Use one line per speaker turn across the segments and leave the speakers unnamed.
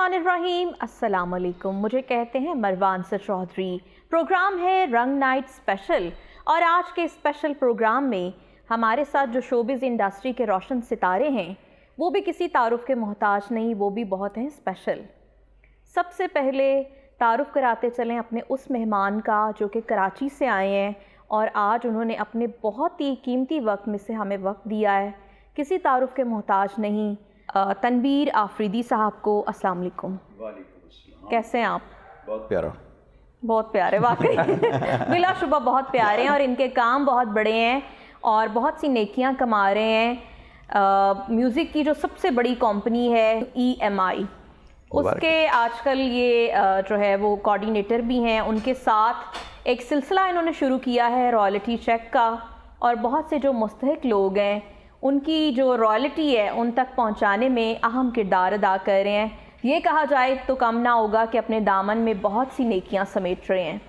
बिस्मिल्लाहिर्रहमानिर्रहीम, अस्सलाम वालेकुम। मुझे कहते हैं मरवान सर चौधरी। प्रोग्राम है रंग नाइट स्पेशल और आज के स्पेशल प्रोग्राम में हमारे साथ जो शोबिज़ इंडस्ट्री के रोशन सितारे हैं वो भी किसी तारुफ के मोहताज नहीं, वो भी बहुत हैं स्पेशल। सबसे पहले तारुफ कराते चलें अपने उस मेहमान का जो कि कराची से आए हैं और आज उन्होंने अपने बहुत ही कीमती वक्त में से हमें वक्त दिया है, किसी तारुफ के मोहताज नहीं। तनवीर आफरीदी साहब को अस्सलाम वालेकुम। कैसे हैं आप?
बहुत प्यारा,
बहुत प्यारे वाकई बिलाशुबा बहुत प्यारे हैं और इनके काम बहुत बड़े हैं और बहुत सी नेकियां कमा रहे हैं। म्यूज़िक की जो सबसे बड़ी कंपनी है EMI, उसके आजकल ये जो है वो कोऑर्डिनेटर भी हैं। उनके साथ एक सिलसिला इन्होंने शुरू किया है रॉयल्टी चेक का और बहुत से जो मुस्तहिक लोग हैं उनकी जो रॉयल्टी है उन तक पहुंचाने में अहम किरदार अदा कर रहे हैं। ये कहा जाए तो कम ना होगा कि अपने दामन में बहुत सी नेकियां समेट रहे हैं।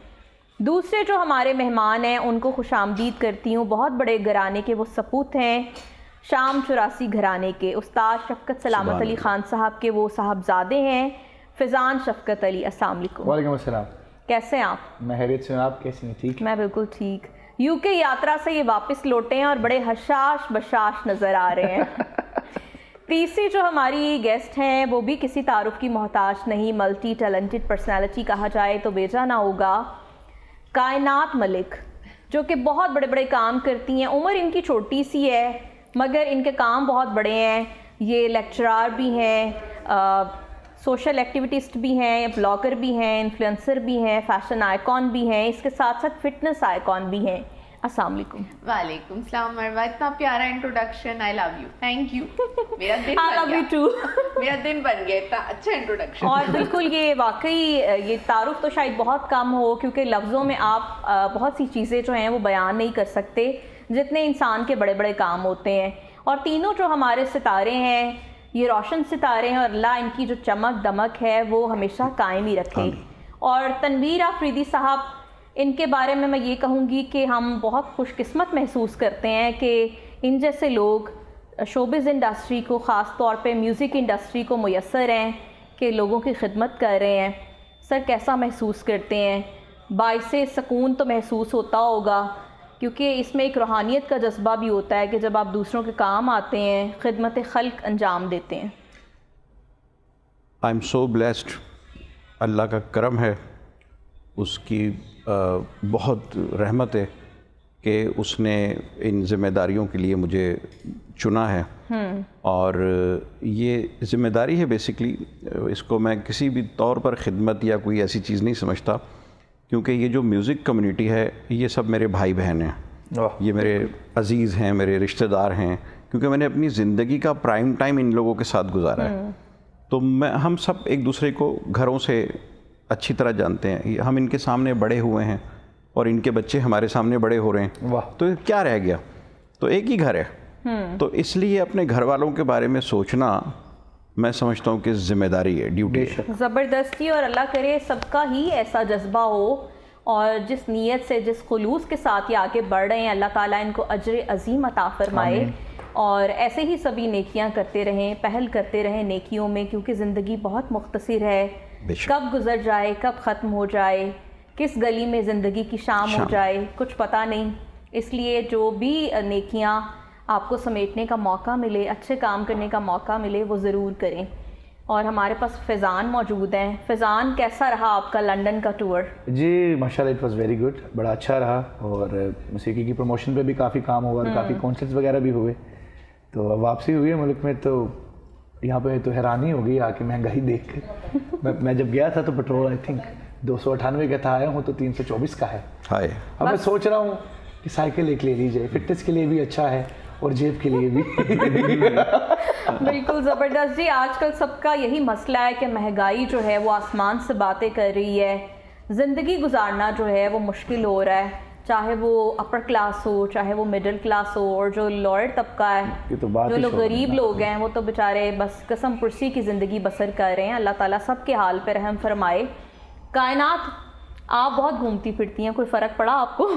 दूसरे जो हमारे मेहमान हैं उनको खुशामदीद करती हूँ। बहुत बड़े घराने के वो सपूत हैं, शाम 84 घराने के उस्ताद शफ़क़त सलामत अली ख़ान साहब के वो साहबजादे हैं, फ़िज़ान शफ़क़त अली। अस्सलाम वालेकुम।
वालेकुम अस्सलाम।
कैसे हैं आप?
मैं हैरियत से हूँ, आप कैसी हैं? ठीक।
मैं बिल्कुल ठीक। UK यात्रा से ये वापस लौटे हैं और बड़े हशाश बशाश नज़र आ रहे हैं। तीसरी जो हमारी गेस्ट हैं वो भी किसी तारुफ की मोहताज नहीं, मल्टी टैलेंटेड पर्सनालिटी कहा जाए तो बेजा ना होगा। कायनात मलिक जो कि बहुत बड़े बड़े काम करती हैं। उम्र इनकी छोटी सी है मगर इनके काम बहुत बड़े हैं। ये लेक्चरार भी हैं, सोशल एक्टिविटिस्ट भी हैं, ब्लॉगर भी हैं, इन्फ्लुएंसर भी हैं, फैशन आइकॉन भी हैं, इसके साथ साथ फिटनेस आइकॉन भी हैं। अस्सलाम वालेकुम।
वालेकुम सलाम मरवा, इतना प्यारा introduction. I love you, thank you. मेरा दिन
आई लव यू टू।
मेरा दिन बन गया, इतना अच्छा इंट्रोडक्शन।
और बिल्कुल ये वाकई ये तारुफ तो शायद बहुत कम हो क्योंकि लफ्ज़ों में आप बहुत सी चीज़ें जो हैं वो बयान नहीं कर सकते जितने इंसान के बड़े बड़े काम होते हैं। और तीनों जो हमारे सितारे हैं ये रोशन सितारे हैं और अल्लाह इनकी जो चमक दमक है वो हमेशा कायम ही रखे। और तनवीर आफरीदी साहब, इनके बारे में मैं ये कहूँगी कि हम बहुत खुशकिस्मत महसूस करते हैं कि इन जैसे लोग शोबिज़ इंडस्ट्री को, ख़ास तौर पे म्यूज़िक इंडस्ट्री को मुयस्सर हैं कि लोगों की खिदमत कर रहे हैं। सर कैसा महसूस करते हैं? बाइसे सकून तो महसूस होता होगा क्योंकि इसमें एक रूहानियत का जज्बा भी होता है कि जब आप दूसरों के काम आते हैं, खिदमत खल्क अंजाम देते हैं।
I am so blessed. अल्लाह का करम है, उसकी बहुत रहमत है कि उसने इन ज़िम्मेदारियों के लिए मुझे चुना है। और ये ज़िम्मेदारी है बेसिकली, इसको मैं किसी भी तौर पर खिदमत या कोई ऐसी चीज़ नहीं समझता क्योंकि ये जो म्यूज़िक कम्युनिटी है ये सब मेरे भाई बहन हैं, ये मेरे अज़ीज़ हैं, मेरे रिश्तेदार हैं, क्योंकि मैंने अपनी ज़िंदगी का प्राइम टाइम इन लोगों के साथ गुजारा है। तो हम सब एक दूसरे को घरों से अच्छी तरह जानते हैं। हम इनके सामने बड़े हुए हैं और इनके बच्चे हमारे सामने बड़े हो रहे हैं।
वाह।
तो क्या रह गया? तो एक ही घर है। तो इसलिए अपने घर वालों के बारे में सोचना मैं समझता हूँ कि जिम्मेदारी है, ड्यूटी है।
ज़बरदस्ती। और अल्लाह करे सबका ही ऐसा जज्बा हो और जिस नीयत से, जिस खुलूस के साथ ये आगे बढ़ रहे हैं, अल्लाह ताला इनको अजर अजीम अता फरमाए और ऐसे ही सभी नेकियां करते रहें, पहल करते रहें नेकियों में, क्योंकि ज़िंदगी बहुत मुख्तसर है। कब गुजर जाए, कब ख़त्म हो जाए, किस गली में ज़िंदगी की शाम हो जाए, कुछ पता नहीं। इसलिए जो भी नेकियां आपको समेटने का मौका मिले, अच्छे काम करने का मौका मिले, वो ज़रूर करें। और हमारे पास फ़िज़ान मौजूद हैं। फ़िज़ान, कैसा रहा आपका लंदन का टूर?
जी माशाल्लाह, इट वाज वेरी गुड, बड़ा अच्छा रहा और मौसीकी की प्रमोशन पे भी काफ़ी काम हुआ, काफ़ी कॉन्सर्ट्स वगैरह भी हुए। तो अब वापसी हुई है मुल्क में, तो यहाँ पे तो हैरानी हो गई आके महंगाई देख कर। मैं जब गया था तो पेट्रोल आई थिंक 298 का था, आया हूँ तो 324 का है।
हाय।
अब मैं सोच रहा हूँ कि साइकिल एक ले ली जाए, फिटनेस के लिए भी अच्छा है और जेब के लिए भी।
बिल्कुल ज़बरदस्त जी। आजकल सबका यही मसला है कि महंगाई जो है वो आसमान से बातें कर रही है। ज़िंदगी गुजारना जो है वो मुश्किल हो रहा है, चाहे वो अपर क्लास हो, चाहे वो मिडिल क्लास हो, और जो लोअर तबका है,
तो
जो लोग गरीब लोग हैं, वो तो बेचारे बस कसम पुरसी की ज़िंदगी बसर कर रहे हैं। अल्लाह ताला सब के हाल पे रहम फरमाए। कायनात, आप बहुत घूमती फिरती हैं, कोई फ़र्क पड़ा आपको?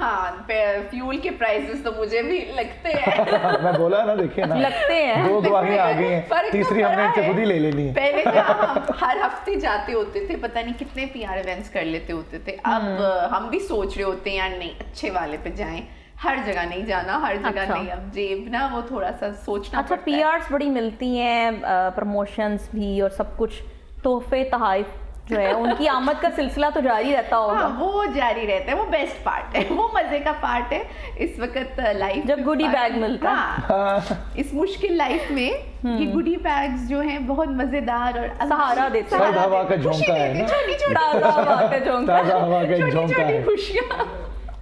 हाँ, फ्यूल के प्राइसेस तो मुझे भी लगते हैं।
मैं बोला ना, देखिए ना,
लगते हैं।
2 गवाहियां आ गई हैं,
फर्क तो
तीसरी
पड़ा
हमने इनसे
है।
खुद ही ले लेनी है।
पहले जहाँ हम हर हफ्ते जाते होते थे, पता नहीं कितने PR इवेंट्स कर लेते होते थे, अब हम भी सोच रहे होते हैं यार नहीं अच्छे वाले पे जाएं, हर जगह नहीं जाना, हर जगह
अच्छा।
नहीं, अब जेब ना वो थोड़ा सा सोचना
अच्छा,
पड़ता है।
PRs बड़ी मिलती हैं, प्रमोशंस भी और सब कुछ, तोहफे तोहफ जो है उनकी आमद का सिलसिला तो जारी रहता होगा।
हाँ, वो जारी रहता है, वो बेस्ट पार्ट है, वो मजे का पार्ट है इस वक्त लाइफ,
जब goodie bag मिलता है।
हाँ, इस मुश्किल लाइफ में ये गुडी बैग्स जो हैं बहुत मजेदार और
सहारा देते हैं।
सर्द हवा का झोंका है ना,
ताज़ा हवा का झोंका।
ताज़ा हवा का एक झोंका
छोटी
है।
खुशियाँ।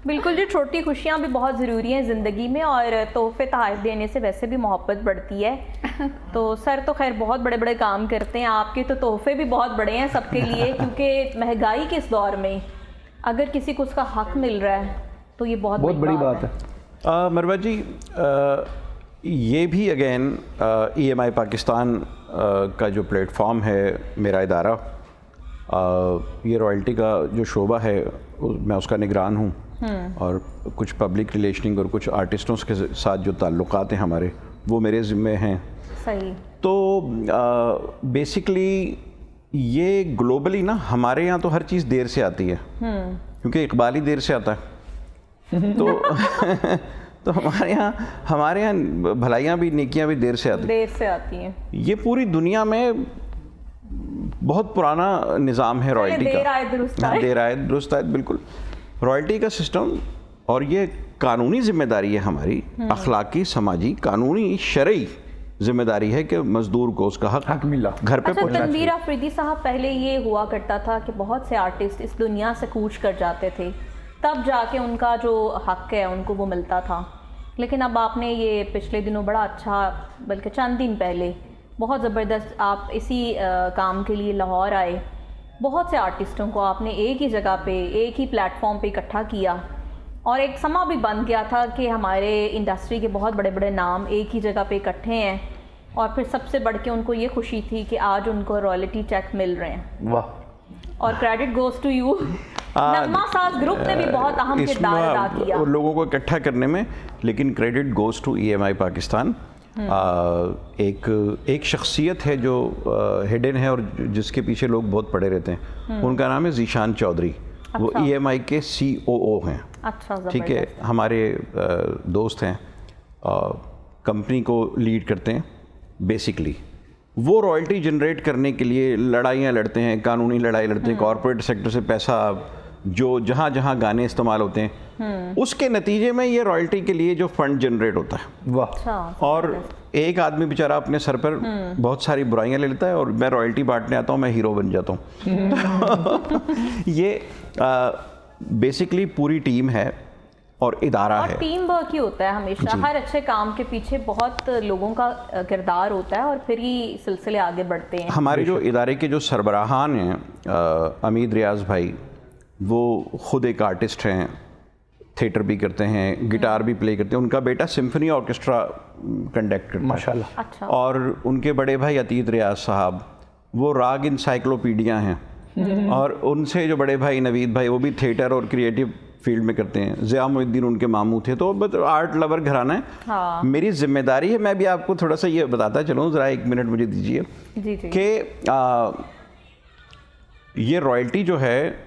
बिल्कुल जी, छोटी खुशियाँ भी बहुत ज़रूरी हैं ज़िंदगी में, और तोहफे तोहफ़ देने से वैसे भी मोहब्बत बढ़ती है। तो सर तो खैर बहुत बड़े बड़े काम करते हैं, आपके तो तोहफे भी बहुत बड़े हैं सबके लिए, क्योंकि महंगाई के इस दौर में अगर किसी को उसका हक मिल रहा है तो ये बहुत
बड़ी बात है।
मरवा जी, ये भी अगेन EMI पाकिस्तान का जो प्लेटफॉर्म है, मेरा इदारा, ये रॉयल्टी का जो शोबा है मैं उसका निगरान हूँ, और कुछ पब्लिक रिलेशनिंग और कुछ आर्टिस्टों के साथ जो ताल्लुकात हैं हमारे, वो मेरे ज़िम्मे हैं।
सही।
तो बेसिकली ये ग्लोबली ना, हमारे यहाँ तो हर चीज़ देर से आती है, क्योंकि इकबाल ही देर से आता है। तो तो हमारे यहाँ भलाइयाँ भी, नेकियाँ भी देर से आती हैं। ये पूरी दुनिया में बहुत पुराना निज़ाम है रॉयल्टी
देर
का।
आए दुरुस्त आए।
देर आए दुरुस्त आए, बिल्कुल। रॉयल्टी का सिस्टम, और ये कानूनी जिम्मेदारी है हमारी, अखलाकी, समाजी, कानूनी, शरई जिम्मेदारी है कि मजदूर को उसका हक
मिला,
घर पे
अच्छा,
पहुंचना चाहिए।
तनवीर अफरीदी साहब, पहले ये हुआ करता था कि बहुत से आर्टिस्ट इस दुनिया से कूच कर जाते थे, तब जाके उनका जो हक है उनको वो मिलता था, लेकिन अब आपने ये पिछले दिनों बड़ा अच्छा, बल्कि चंद दिन पहले बहुत ज़बरदस्त, आप इसी काम के लिए लाहौर आए, बहुत से आर्टिस्टों को आपने एक ही जगह पे, एक ही प्लेटफॉर्म पे इकट्ठा किया, और एक समा भी बन गया था कि हमारे इंडस्ट्री के बहुत बड़े बड़े नाम एक ही जगह पे इकट्ठे हैं, और फिर सबसे बढ़ के उनको ये खुशी थी कि आज उनको रॉयल्टी चेक मिल रहे हैं।
वाह।
और क्रेडिट गोज टू यू। नगमा साज ग्रुप ने भी बहुत अहम किरदार अदा किया
लोगों को इकट्ठा करने में, लेकिन credit goes to EMI Pakistan. एक शख्सियत है जो हिडन है और जिसके पीछे लोग बहुत पड़े रहते हैं, उनका नाम है ज़ीशान चौधरी। वो EMI के COO हैं।
अच्छा,
ठीक है, हमारे दोस्त हैं, कंपनी को लीड करते हैं। बेसिकली वो रॉयल्टी जनरेट करने के लिए लड़ाइयाँ लड़ते हैं, कानूनी लड़ाई लड़ते हैं, कॉरपोरेट सेक्टर से पैसा जो जहाँ जहाँ गाने इस्तेमाल होते हैं, उसके नतीजे में ये रॉयल्टी के लिए जो फंड जनरेट होता है।
वाह।
अच्छा,
और एक आदमी बेचारा अपने सर पर बहुत सारी बुराइयां ले लेता है, और मैं रॉयल्टी बांटने आता हूँ, मैं हीरो बन जाता हूँ। ये बेसिकली पूरी टीम है और इदारा
और
है।
टीम वर्क ही होता है हमेशा, हर अच्छे काम के पीछे बहुत लोगों का किरदार होता है, और फिर ही सिलसिले आगे बढ़ते हैं।
हमारे जो इदारे के जो सरबराहान हैं, अमीद रियाज भाई, वो खुद एक आर्टिस्ट हैं, थिएटर भी करते हैं, गिटार भी प्ले करते हैं। उनका बेटा सिम्फनी ऑर्केस्ट्रा कंडक्ट करता है
माशाल्लाह।
अच्छा।
और उनके बड़े भाई अतीत रियाज साहब, वो राग इंसाइक्लोपीडिया हैं। और उनसे जो बड़े भाई नवीद भाई, वो भी थिएटर और क्रिएटिव फील्ड में करते हैं। ज़िया मोइनुद्दीन उनके मामू थे। तो बस आर्ट लवर घराना है।
हाँ।
मेरी जिम्मेदारी है, मैं भी आपको थोड़ा सा ये बताता चलूँ, ज़रा 1 मिनट मुझे दीजिए
जी जी।
कि ये रॉयल्टी जो है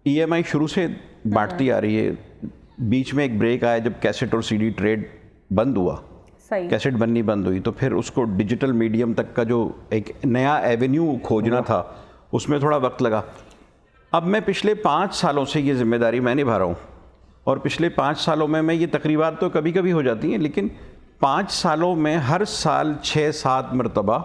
EMI शुरू से बांटती आ रही है। बीच में एक ब्रेक आया जब कैसेट और CD ट्रेड बंद हुआ,
सही।
कैसेट बननी बंद हुई, तो फिर उसको डिजिटल मीडियम तक का जो एक नया एवेन्यू खोजना था, उसमें थोड़ा वक्त लगा। अब मैं पिछले 5 सालों से ये जिम्मेदारी मैं निभा रहा हूँ, और पिछले 5 सालों में मैं ये तकरीबात तो कभी कभी हो जाती हैं, लेकिन 5 सालों में हर साल 6-7 मरतबा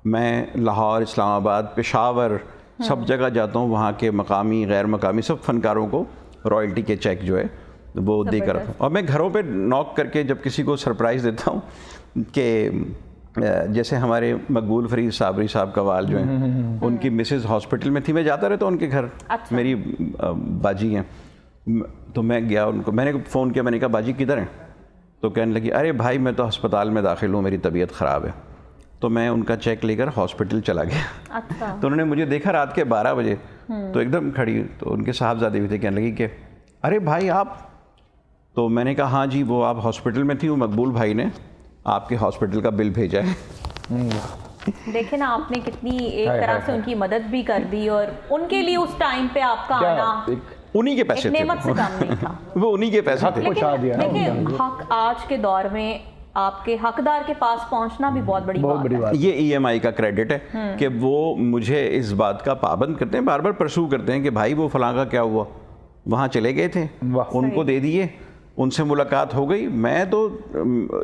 मैं लाहौर, इस्लामाबाद, पेशावर, सब जगह जाता हूँ। वहाँ के मकामी, गैर मकामी सब फनकारों को रॉयल्टी के चेक जो है वो देकर आता हूँ। और मैं घरों पे नॉक करके जब किसी को सरप्राइज़ देता हूँ कि जैसे हमारे मकबूल फरीद साबरी साहब कवाल जो हैं, उनकी मिसेज़ हॉस्पिटल में थी, मैं जाता रहता हूँ उनके घर।
अच्छा।
मेरी बाजी हैं, तो मैं गया उनको, मैंने फ़ोन किया, मैंने कहा बाजी किधर हैं? तो कहने लगी, अरे भाई मैं तो अस्पताल में दाखिल हूँ, मेरी तबीयत ख़राब है। तो मैं उनका चेक लेकर हॉस्पिटल चला गया।
अच्छा।
तो उन्होंने मुझे देखा रात के 12 बजे, तो एकदम खड़ी, तो उनके साहबजादे भी थे, कहने लगी कि अरे भाई आप, तो मैंने कहा हाँ जी, वो आप हॉस्पिटल में थी, वो मकबूल भाई ने आपके हॉस्पिटल का बिल भेजा है।
देखे ना आपने कितनी एक तरह से उनकी मदद भी कर दी, और उनके लिए उस टाइम पे आपका आना
उन्हीं के
एक
पैसे थे,
नेमत से कम नहीं था।
वो उन्हीं के पैसे थे।
पहुंचा दिया ना
देखिए
उन्होंने।
हक आज के दौर में आपके हकदार के पास पहुंचना भी बहुत बड़ी बात है।
बात।
ये EMI का क्रेडिट है कि वो मुझे इस बात का पाबंद करते हैं, बार बार परसू करते हैं कि भाई वो फलां का क्या हुआ, वहाँ चले गए थे,
वाह।
उनको दे दिए, उनसे मुलाकात हो गई। मैं तो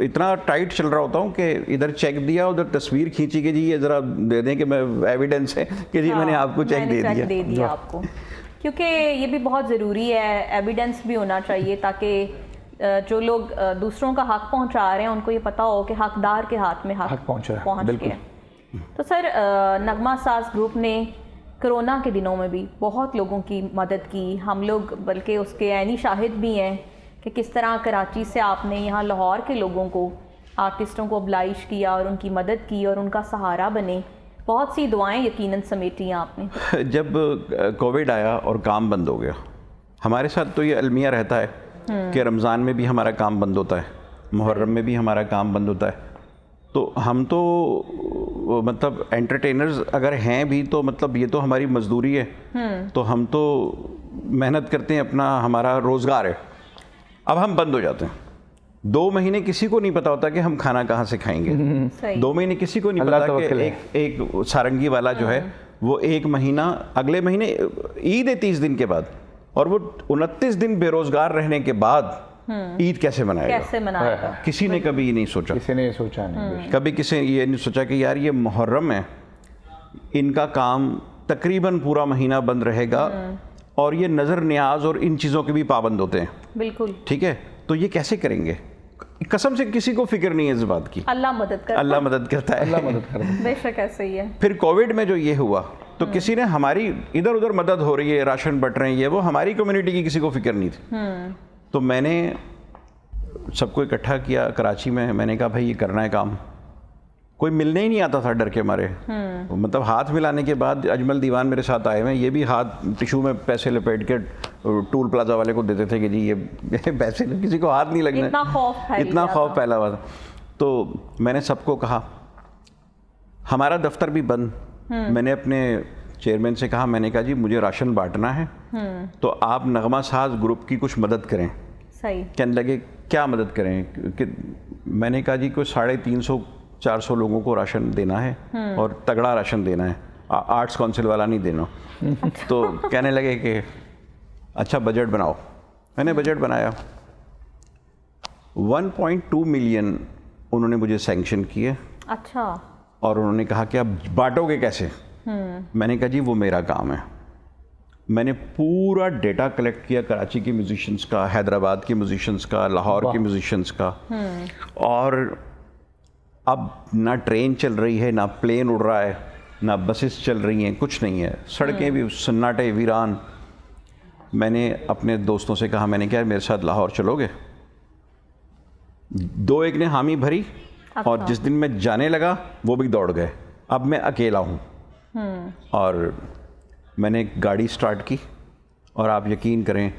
इतना टाइट चल रहा होता हूँ कि इधर चेक दिया, उधर तस्वीर खींची कि जी ये ज़रा दे दें कि मैं एविडेंस है कि जी मैंने आपको चेक दे दिया
आपको, क्योंकि ये भी बहुत ज़रूरी है, एविडेंस भी होना चाहिए ताकि जो लोग दूसरों का हक पहुंचा रहे हैं उनको ये पता हो कि हकदार के हाथ में हक
पहुंच रहा है।
पहुंच
बिल्कुल।
गया। तो सर नगमा साज ग्रुप ने कोरोना के दिनों में भी बहुत लोगों की मदद की, हम लोग बल्कि उसके ऐनी शाहिद भी हैं कि किस तरह कराची से आपने यहाँ लाहौर के लोगों को, आर्टिस्टों को oblige किया और उनकी मदद की और उनका सहारा बने। बहुत सी दुआएं यकीनन समेटी आपने।
जब कोविड आया और काम बंद हो गया, हमारे साथ तो ये अलमिया रहता है कि रमज़ान में भी हमारा काम बंद होता है, मुहर्रम में भी हमारा काम बंद होता है। तो हम तो मतलब एंटरटेनर्स अगर हैं भी तो मतलब ये तो हमारी मजदूरी है, तो हम तो मेहनत करते हैं, अपना हमारा रोज़गार है। अब हम बंद हो जाते हैं, 2 महीने किसी को नहीं पता होता कि हम खाना कहाँ से खाएंगे।
सही।
2 महीने किसी को नहीं
अल्लाह
पता
तवक्कुल है।
कि एक सारंगी वाला जो है वो 1 महीना, अगले महीने ईद है 30 दिन के बाद, और वो 29 दिन बेरोजगार रहने के बाद ईद कैसे मनाएगा?
कैसे मनाएगा?
किसी ने कभी ये नहीं सोचा।
किसी ने सोचा नहीं।
कभी किसी ने ये नहीं सोचा कि यार ये मुहर्रम है, इनका काम तकरीबन पूरा महीना बंद रहेगा, और ये नज़र न्याज और इन चीज़ों के भी पाबंद होते हैं।
बिल्कुल।
ठीक है, तो ये कैसे करेंगे? कसम से किसी को फिक्र नहीं है इस बात की।
अल्लाह मदद कर,
अल्लाह मदद करता है।
अल्लाह मदद कर दे।
बेशक ऐसे ही है।
फिर कोविड में जो ये हुआ तो किसी ने हमारी इधर उधर मदद हो रही है, राशन बट रहे हैं, ये वो, हमारी कम्युनिटी की किसी को फिक्र नहीं थी। तो मैंने सबको इकट्ठा किया कराची में, मैंने कहा भाई ये करना है काम। कोई मिलने ही नहीं आता था डर के मारे, मतलब हाथ मिलाने के बाद अजमल दीवान मेरे साथ आए हुए, ये भी हाथ टिशू में पैसे लपेट के टूल प्लाजा वाले को देते थे कि जी ये पैसे, किसी को हाथ नहीं लगना। इतना खौफ फैला हुआ था। तो मैंने सबको कहा, हमारा दफ्तर भी बंद, मैंने अपने चेयरमैन से कहा, मैंने कहा जी मुझे राशन बांटना है, तो आप नगमा साज ग्रुप की कुछ मदद करें।
सही।
कहने लगे क्या मदद करें? कि मैंने कहा जी कोई 350-400 लोगों को राशन देना है, और तगड़ा राशन देना है, आर्ट्स काउंसिल वाला नहीं देना। तो कहने लगे कि अच्छा बजट बनाओ। मैंने बजट बनाया, 1.2 मिलियन उन्होंने मुझे सैंक्शन किए।
अच्छा।
और उन्होंने कहा कि आप बांटोगे कैसे? मैंने कहा जी वो मेरा काम है। मैंने पूरा डेटा कलेक्ट किया कराची के म्यूजिशियंस का, हैदराबाद के म्यूजिशियंस का, लाहौर के म्यूजिशियंस का, और अब ना ट्रेन चल रही है, ना प्लेन उड़ रहा है, ना बसेस चल रही हैं, कुछ नहीं है, सड़कें भी सन्नाटे वीरान। मैंने अपने दोस्तों से कहा, मैंने कहा मेरे साथ लाहौर चलोगे? 2 एक ने हामी भरी, और जिस दिन मैं जाने लगा वो भी दौड़ गए। अब मैं अकेला हूँ, और मैंने गाड़ी स्टार्ट की, और आप यकीन करें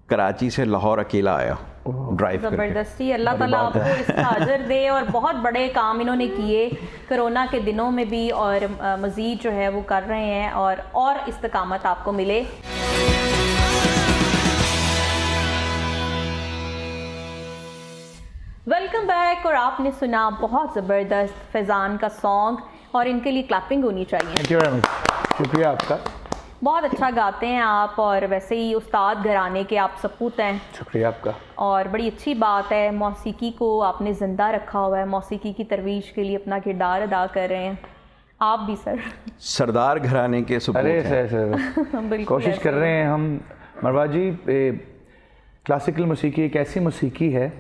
कराची से लाहौर अकेला आया ड्राइव करके।
ज़बरदस्ती। अल्लाह ताला आपको इसका अजर दे, और बहुत बड़े काम इन्होंने किए कोरोना के दिनों में भी, और मज़ीद जो है वो कर रहे हैं, और इस्तकामत आपको मिले। Welcome back. और आपने सुना बहुत ज़बरदस्त फैज़ान का सॉन्ग, और इनके लिए क्लैपिंग होनी चाहिए।
थैंक यू वेरी मच, शुक्रिया आपका।
बहुत अच्छा गाते हैं आप, और वैसे ही उस्ताद घराने के आप सपूत हैं।
शुक्रिया आपका।
और बड़ी अच्छी बात है, मौसीकी को आपने ज़िंदा रखा हुआ है, मौसीकी की तरवीज के लिए अपना किरदार अदा कर रहे हैं। आप भी सर
सरदार घराने के सपूत
अरे
हैं।
सर
बिल्कुल
कोशिश
ऐसे
कर
ही।
रहे हैं हम। मरवा जी, क्लासिकल मौसीकी एक ऐसी मौसीकी है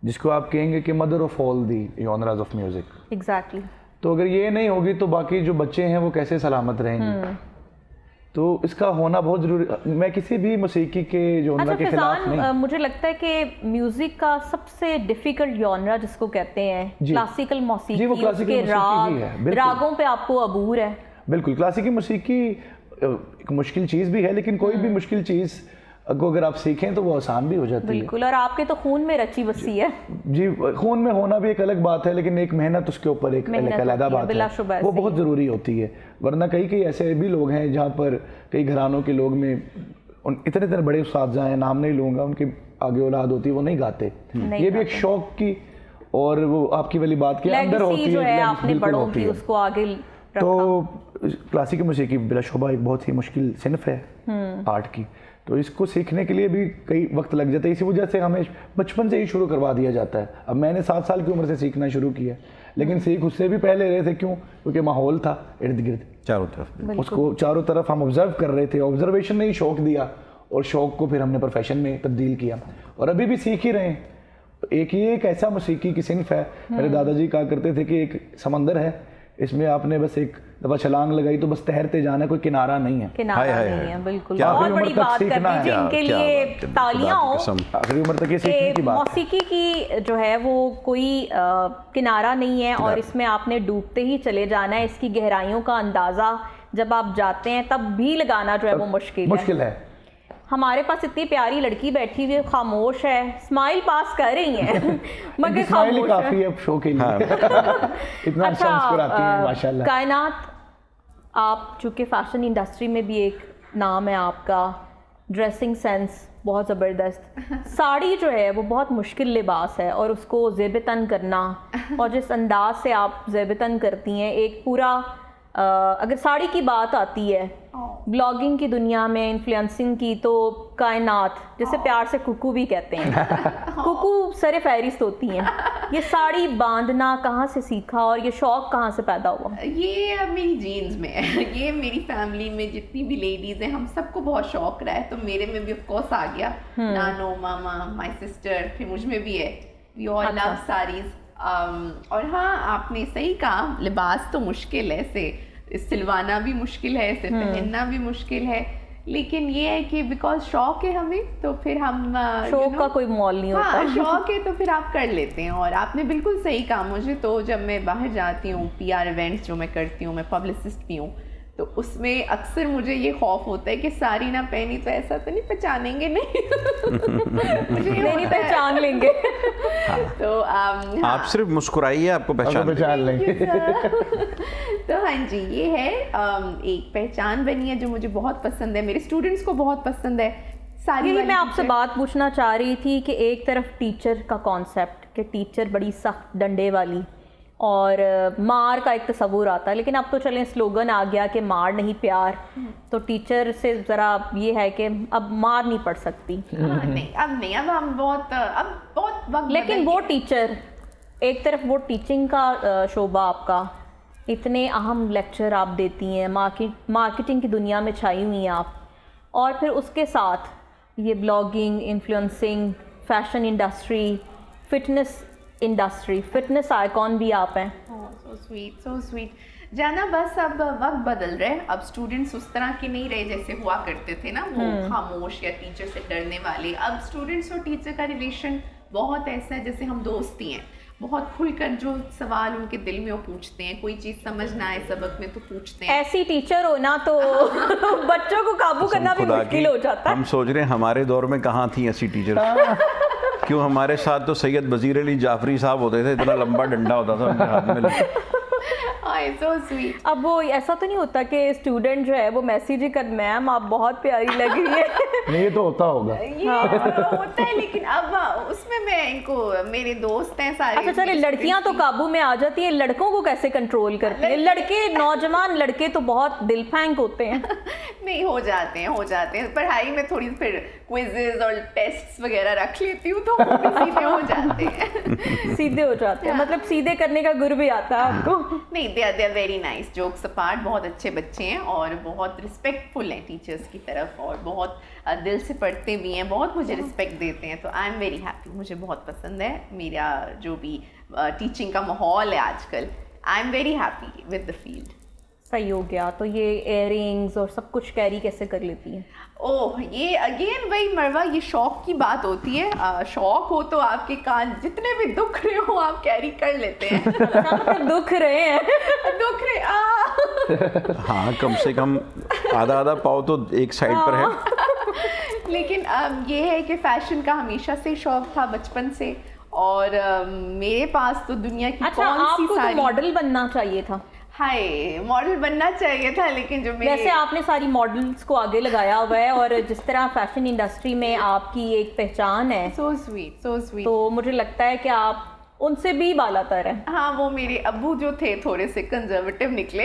जिसको आप कहेंगे कि mother of all the genres of music.
Exactly.
तो अगर ये नहीं होगी तो बाकी जो बच्चे हैं वो कैसे सलामत रहेंगे? तो इसका होना बहुत ज़रूरी। मैं किसी भी मौसीकी के जॉनरा
अच्छा
के खिलाफ
फैज़ान,
नहीं।
मुझे लगता है कि म्यूजिक का सबसे डिफिकल्ट जॉनरा जिसको कहते हैं क्लासिकल मौसीकी,
जी, वो क्लासिकल
उसके
मौसीकी ही है, बिल्कुल।
रागों पे आपको अबूर है।
बिल्कुल, क्लासिकी मौसीकी एक मुश्किल चीज़ भी है, लेकिन कोई भी मुश्किल चीज़ अगर आप सीखें तो वो आसान भी हो जाती है।
बिल्कुल, और आपके तो खून में रची बसी है।
जी, खून में होना भी एक अलग बात है, लेकिन एक मेहनत उसके ऊपर एक अलग बात है, वो बहुत ज़रूरी होती है। वरना कई ऐसे भी लोग हैं जहाँ पर कई घरानों के लोग में इतने इतने बड़े उस्ताद हैं, नाम नहीं लूँगा, उनकी आगे औलाद होती है, वो नहीं गाते। ये भी एक शौक की और वो आपकी वाली बात के अंदर होती है,
आपने बड़ों की उसको आगे रखा।
तो क्लासिकल मौसीकी बिलाशुबा एक बहुत ही मुश्किल सिनफ है आर्ट की, तो इसको सीखने के लिए भी कई वक्त लग जाता है। इसी वजह से हमें बचपन से ही शुरू करवा दिया जाता है। अब मैंने 7 साल की उम्र से सीखना शुरू किया, लेकिन सीख उससे भी पहले रहे थे। क्यों? क्योंकि माहौल था इर्द गिर्द
चारों तरफ,
उसको चारों तरफ हम ऑब्जर्व कर रहे थे। ऑब्जर्वेशन ने ही शौक दिया और शौक को फिर हमने प्रोफेशन में तब्दील किया और अभी भी सीख ही रहे हैं। ये एक ऐसा मौसीकी की सिनफ है, मेरे दादाजी कहा करते थे कि एक समंदर है, इसमें आपने बस एक दफा छलांग लगाई तो बस तैरते जाना, कोई किनारा नहीं है।
किनारा नहीं है, बिल्कुल।
क्या
बहुत बड़ी बात कर दीजिए, इनके लिए तालियां हो।
आखिरी उम्र तक ये सीखने की बात।
मौसीकी की जो है वो कोई किनारा नहीं है और इसमें आपने डूबते ही चले जाना है। इसकी गहराइयों का अंदाजा जब आप जाते हैं तब भी लगाना जो है वो मुश्किल है। हमारे पास इतनी प्यारी लड़की बैठी हुई है, खामोश है, स्माइल पास कर रही है मगर खामोश
काफी है शो के लिए। इतना अच्छा मुस्कुराती है माशाल्लाह।
कायनात, आप चूंकि फैशन इंडस्ट्री में भी एक नाम है आपका, ड्रेसिंग सेंस बहुत ज़बरदस्त। साड़ी जो है वो बहुत मुश्किल लिबास है और उसको ज़ेबतन करना और जिस अंदाज से आप ज़ेबतन करती हैं, एक पूरा अगर साड़ी की बात आती है ब्लॉगिंग की दुनिया में, इन्फ्लुएंसिंग की, तो कायनात, जिसे प्यार से कुकू भी कहते हैं, कुकू सरे फहरिस्त होती हैं। ये साड़ी बांधना कहाँ से सीखा और ये शौक कहाँ से पैदा हुआ?
ये मेरी जीन्स में है। ये मेरी फैमिली में जितनी भी लेडीज़ हैं, हम सबको बहुत शौक रहा है, तो मेरे में भी ऑफ कोर्स आ गया। नानो, मामा, माय सिस्टर, फिर मुझ में भी है। We all love saris. और हाँ, आपने सही कहा, लिबास तो मुश्किल है, इसे सिलवाना भी मुश्किल है, इसे पहनना भी मुश्किल है, लेकिन ये है कि बिकॉज शौक है हमें, तो फिर हम
शौक का कोई मोल नहीं होता।
हाँ, शौक है तो फिर आप कर लेते हैं। और आपने बिल्कुल सही कहा, मुझे तो जब मैं बाहर जाती हूँ, PR इवेंट्स जो मैं करती हूँ, मैं पब्लिसिस्ट भी हूँ, तो उसमें अक्सर मुझे ये खौफ होता है कि साड़ी ना पहनी तो ऐसा तो नहीं पहचानेंगे नहीं मुझे
नहीं पहचान लेंगे।
तो
आप सिर्फ मुस्कुराइए, आपको पहचान
लेंगे।
तो हाँ जी, ये है एक पहचान बनी है जो मुझे बहुत पसंद है, मेरे स्टूडेंट्स को बहुत पसंद है। सारी
यही मैं आपसे बात पूछना चाह रही थी कि एक तरफ टीचर का कॉन्सेप्ट कि टीचर बड़ी सख्त डंडे वाली और मार का एक तस्वुर आता है, लेकिन अब तो चलें स्लोगन आ गया कि मार नहीं प्यार, तो टीचर से ज़रा ये है कि अब मार नहीं पड़ सकती।
नहीं, अब हम बहुत वक्त,
लेकिन वो टीचर, एक तरफ वो टीचिंग का शोबा आपका, इतने अहम लेक्चर आप देती हैं, मार्केटिंग की दुनिया में छाई हुई हैं आप, और फिर उसके साथ ये blogging, influencing, fashion industry, fitness icon भी आप हैं।
सो स्वीट जाना। बस अब वक्त बदल रहे हैं, अब स्टूडेंट्स उस तरह के नहीं रहे जैसे हुआ करते थे ना, वो खामोश या टीचर से डरने वाले। अब स्टूडेंट्स और टीचर का रिलेशन बहुत ऐसा है जैसे हम दोस्ती हैं, बहुत खुलकर जो सवाल उनके दिल में वो पूछते हैं, कोई चीज़ समझ ना आए सबक में तो पूछते हैं।
ऐसी टीचर हो ना तो बच्चों को काबू करना भी मुश्किल हो जाता है।
हम सोच रहे हैं हमारे दौर में कहाँ थी ऐसी टीचर। क्यों, हमारे साथ तो सैयद वजीर अली जाफरी साहब होते थे, इतना लंबा डंडा होता था उनके हाथ में।
so sweet.
अब वो ऐसा तो नहीं होता कि स्टूडेंट जो है वो मैसेज ही कर, मैम आप बहुत प्यारी लग रही है।
नहीं, ये तो होता होगा।
ये होता है, लेकिन अब उसमें मैं इनको, मेरे दोस्त हैं सारे।
अच्छा चले, लड़कियां तो काबू में आ जाती है, लड़कों को कैसे कंट्रोल करती है? लड़के, नौजवान लड़के तो बहुत दिल फेंक होते हैं।
नहीं, हो जाते हैं पढ़ाई में, थोड़ी फिर क्विज़ेस और टेस्ट्स वगैरह रख लेती हूँ तो सीधे हो जाते हैं।
सीधे हो जाते हैं, मतलब सीधे करने का गुर भी आता है आपको?
नहीं, they are very nice, jokes apart, बहुत अच्छे बच्चे हैं और बहुत रिस्पेक्टफुल हैं टीचर्स की तरफ, और बहुत दिल से पढ़ते भी हैं, बहुत मुझे रिस्पेक्ट देते हैं। तो आई एम वेरी हैप्पी, मुझे बहुत पसंद है मेरा जो भी टीचिंग का माहौल है आजकल। I am very happy with the field.
सही हो गया। तो ये इयररिंग्स और सब कुछ कैरी कैसे कर लेती हैं?
ओह, ये अगेन वही मरवा, ये शौक की बात होती है। शौक हो तो आपके कान जितने भी दुख रहे हो आप कैरी कर लेते हैं।
मतलब दुख रहे हैं,
दुख रहे
हाँ, कम से कम आधा पाव तो एक साइड पर है।
लेकिन ये है कि फैशन का हमेशा से शौक था बचपन से, और मेरे पास तो दुनिया की
अच्छा,
कौन सी
आपको तो
सारी
मॉडल बनना चाहिए था।
हाय मॉडल बनना चाहिए था, लेकिन जो मेरे
वैसे आपने सारी मॉडल्स को आगे लगाया हुआ है, और जिस तरह फैशन इंडस्ट्री में आपकी एक पहचान है,
सो स्वीट
तो मुझे लगता है कि आप उनसे भी बालातर हैं।
हाँ, वो मेरे अब्बू जो थे थोड़े से कंजर्वेटिव निकले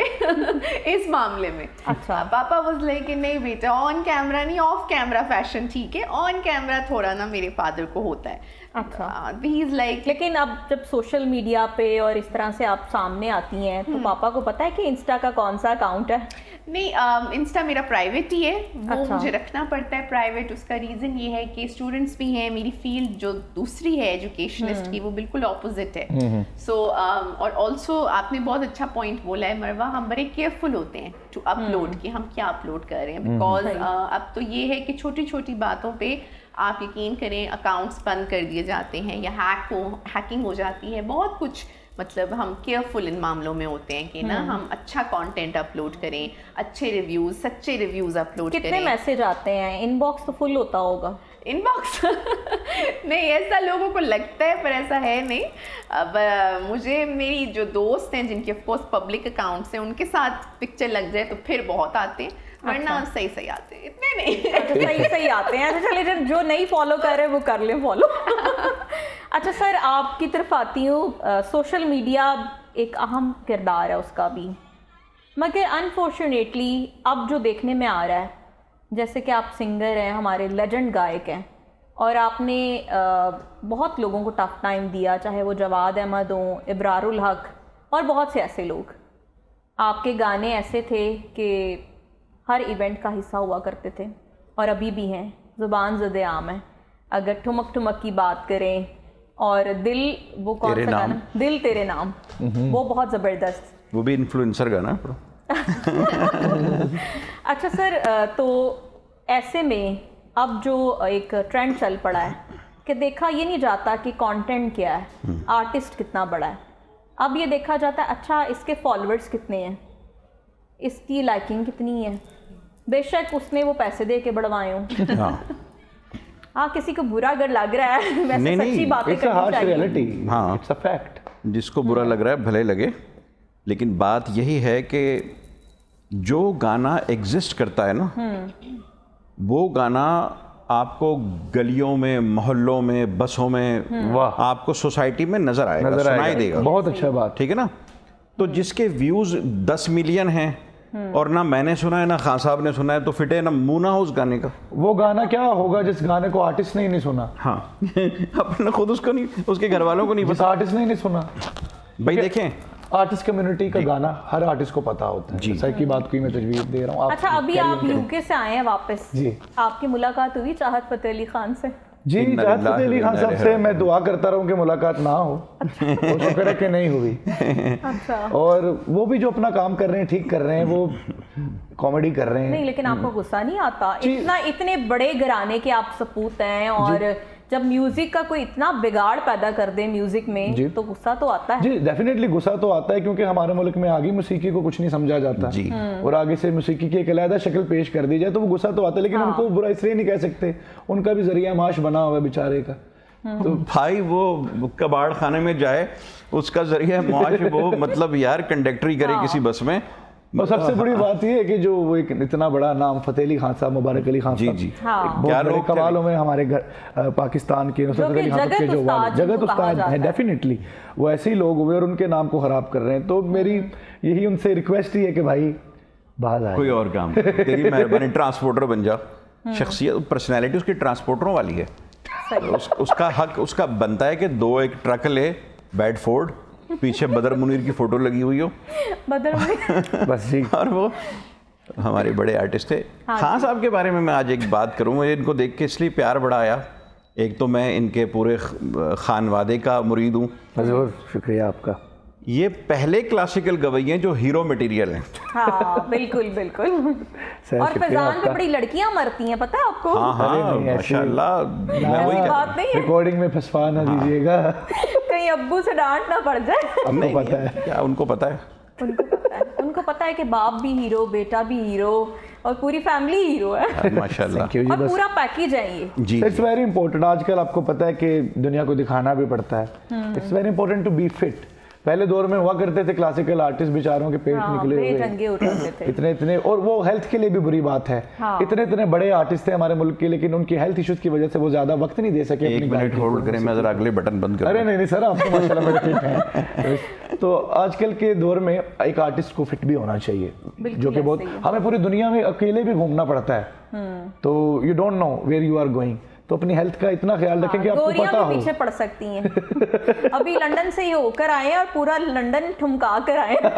इस मामले में।
अच्छा।
पापा वाज लाइक कि नहीं बेटा, ऑन कैमरा नहीं, ऑफ कैमरा फैशन ठीक है, ऑन कैमरा थोड़ा ना मेरे फादर को होता है।
अच्छा।
ही इज लाइक,
लेकिन अब जब सोशल मीडिया पे और इस तरह से आप सामने आती हैं, तो पापा को पता है कि इंस्टा का कौन सा अकाउंट है?
नहीं, इंस्टा मेरा प्राइवेट ही है, वो
अच्छा।
मुझे रखना पड़ता है प्राइवेट। उसका रीज़न ये है कि स्टूडेंट्स भी हैं, मेरी फील्ड जो दूसरी है एजुकेशनिस्ट की, वो बिल्कुल ऑपोजिट है। सो और ऑल्सो आपने बहुत अच्छा पॉइंट बोला है मरवा, हम बड़े केयरफुल होते हैं टू अपलोड कि हम क्या अपलोड कर रहे हैं, बिकॉज अब तो ये है कि छोटी छोटी बातों पे आप यकीन करें अकाउंट्स बंद कर दिए जाते हैं या हैकिंग हो जाती है, बहुत कुछ। मतलब हम केयरफुल इन मामलों में होते हैं कि ना हम अच्छा कंटेंट अपलोड करें, अच्छे रिव्यूज, सच्चे रिव्यूज अपलोड करें।
कितने मैसेज आते हैं? इनबॉक्स तो फुल होता होगा।
इनबॉक्स नहीं, ऐसा लोगों को लगता है पर ऐसा है नहीं। अब मुझे मेरी जो दोस्त हैं जिनके ऑफ कोर्स पब्लिक अकाउंट्स हैं, उनके साथ पिक्चर लग जाए तो फिर बहुत आते हैं, वरना सही सही आते हैं, इतने नहीं।
अच्छा, सही सही आते हैं। अच्छा चलिए, जो नहीं फॉलो कर रहे वो कर लें फॉलो। अच्छा सर, आपकी तरफ आती हूँ। सोशल मीडिया एक अहम किरदार है उसका भी, मगर अनफॉर्चुनेटली अब जो देखने में आ रहा है, जैसे कि आप सिंगर हैं, हमारे लेजेंड गायक हैं, और आपने बहुत लोगों को टफ टाइम दिया, चाहे वो जवाद अहमद हों, इब्रारुल हक और बहुत से ऐसे लोग। आपके गाने ऐसे थे कि हर इवेंट का हिस्सा हुआ करते थे, और अभी भी हैं, ज़ुबान ज़द आम है। अगर ठुमक ठुमक की बात करें, और दिल, वो कौन सा गाना, दिल तेरे नाम, वो बहुत ज़बरदस्त,
वो भी इन्फ्लुएंसर गाना।
अच्छा सर, तो ऐसे में अब जो एक ट्रेंड चल पड़ा है कि देखा ये नहीं जाता कि कंटेंट क्या है, आर्टिस्ट कितना बड़ा है। अब ये देखा जाता है, अच्छा इसके फॉलोअर्स कितने हैं, इसकी लाइकिंग कितनी है, बेशक उसने वो पैसे दे के बढ़वाए हों। हाँ, किसी को बुरा अगर लग रहा है, वैसे सच्ची बातें करनी चाहिए।
रियलिटी,
हाँ,
इट्स अ फैक्ट।
जिसको बुरा लग रहा है भले लगे, लेकिन बात यही है कि जो गाना एग्जिस्ट करता है ना, वो गाना आपको गलियों में, मोहल्लों में, बसों में, आपको सोसाइटी में नजर आएगा, सुनाई देगा।
बहुत अच्छा बात,
ठीक है ना। तो जिसके व्यूज 10 मिलियन हैं और ना मैंने सुना है ना खान साहब ने सुना है, तो फिटे ना मुंह ना हो उस गाने का।
वो गाना क्या होगा जिस गाने को आर्टिस्ट ने ही नहीं सुना?
हाँ अपने खुद उसको नहीं, उसके घर वालों को नहीं
जिस
पता।
आर्टिस्ट ने ही नहीं सुना
भाई देखें,
आर्टिस्ट कम्युनिटी का गाना हर आर्टिस्ट को पता होता है। जैसा की बात की मैं तजवीज़ दे रहा हूँ।
अच्छा, अभी आप यूके से आए हैं वापस,
जी,
आपकी मुलाकात हुई चाहत फतेह अली खान से?
जी, चाहत फतेह अली खान साहब से मैं दुआ करता रहूं कि मुलाकात ना हो, वो शुक्र है कि नहीं हुई।
अच्छा।
और वो भी जो अपना काम कर रहे हैं, ठीक कर रहे हैं, वो कॉमेडी कर रहे हैं।
नहीं, लेकिन आपको गुस्सा नहीं आता? इतने बड़े घराने के आप सपूत हैं, और जब म्यूजिक का कोई इतना बिगाड़ पैदा कर दे म्यूजिक में, तो गुस्सा तो आता है।
जी, डेफिनेटली गुस्सा तो आता है, क्योंकि हमारे मुल्क में आगे मौसीकी को कुछ नहीं समझा जाता
जी।
और आगे से मौसीकी की एक अलग शक्ल पेश कर दी जाए तो वो गुस्सा तो आता है। लेकिन उनको बुरा इसलिए नहीं कह सकते, उनका भी जरिया माश बना हुआ है बेचारे का।
तो भाई वो कबाड़ खाने में जाए, उसका जरिया माश वो मतलब यार कंडक्टरी करे किसी बस में।
और सबसे बड़ी बात ये है कि जो वो एक इतना बड़ा नाम फतेह अली खान साहब, मुबारक अली खान साहब,
जी
हाँ।
बहुत बड़े कमालों में हमारे घर पाकिस्तान के नुसरत अली खान साहब के जो जगत उस्ताद हैं, डेफिनेटली वो ऐसे ही लोग हुए और उनके नाम को खराब कर रहे हैं। तो मेरी यही उनसे रिक्वेस्ट ही है कि भाई बाहर आए,
कोई और काम तेरी मेहरबानी, ट्रांसपोर्टर बन जा। शख्सियत, पर्सनैलिटी उसकी ट्रांसपोर्टरों वाली है, उसका हक उसका बनता है कि 2 एक ट्रक ले, बेडफोर्ड, पीछे बदर मुनीर की फोटो लगी हुई हो,
बदर मुनीर
बस जी।
और वो हमारे बड़े आर्टिस्ट थे। खान साहब के बारे में मैं आज एक बात करूँ, मुझे इनको देख के इसलिए प्यार बड़ा आया। एक तो मैं इनके पूरे खानवादे का मुरीद हूँ।
हजूर शुक्रिया आपका।
ये पहले क्लासिकल गवैये जो हीरो मटेरियल हैं।
हाँ, बिल्कुल बिल्कुल। और फैजान पे बड़ी लड़कियां मरती हैं, पता है आपको?
हाँ, माशाल्लाह। मैं वही
बात नहीं है,
रिकॉर्डिंग में फंसवा ना दीजिएगा,
कहीं अब्बू से डांट ना पड़ जाए।
आपको पता है
क्या? उनको पता है
उनको पता है कि बाप भी हीरो, बेटा भी हीरो और पूरी फैमिली हीरो है।
माशाल्लाह।
Thank you जी,
और
बस
पूरा पैकेज है ये।
जी
इट्स वेरी इंपॉर्टेंट। आजकल आपको पता है कि दुनिया को दिखाना भी पड़ता है। It's very important to be fit. पहले दौर में हुआ करते थे क्लासिकल आर्टिस्ट बेचारों के पेट निकले हुए,
टंगे उठाते थे।
इतने इतने, और वो हेल्थ के लिए भी बुरी बात है।
हाँ।
इतने इतने बड़े आर्टिस्ट थे हमारे मुल्क के, लेकिन उनकी हेल्थ इश्यूज की वजह से वो ज्यादा वक्त नहीं दे सके।
एक
अपनी
मिनट
गायकी
होल्ड
को।
करें, मैं जरा अगले बटन बंद
अरे
करूं।
नहीं सर, आप तो माशाल्लाह बड़े फिट हैं। तो आजकल के दौर में एक आर्टिस्ट को फिट भी होना चाहिए, जो कि बहुत, हमें पूरी दुनिया में अकेले भी घूमना पड़ता है। तो you don't know where you are going, तो अपनी हेल्थ का इतना ख्याल रखें कि आपको
गोरियां
पता
भी
हो।
पीछे पड़ सकती हैं। अभी लंदन से ही होकर आए हैं और पूरा लंदन ठुमका कर आए हैं।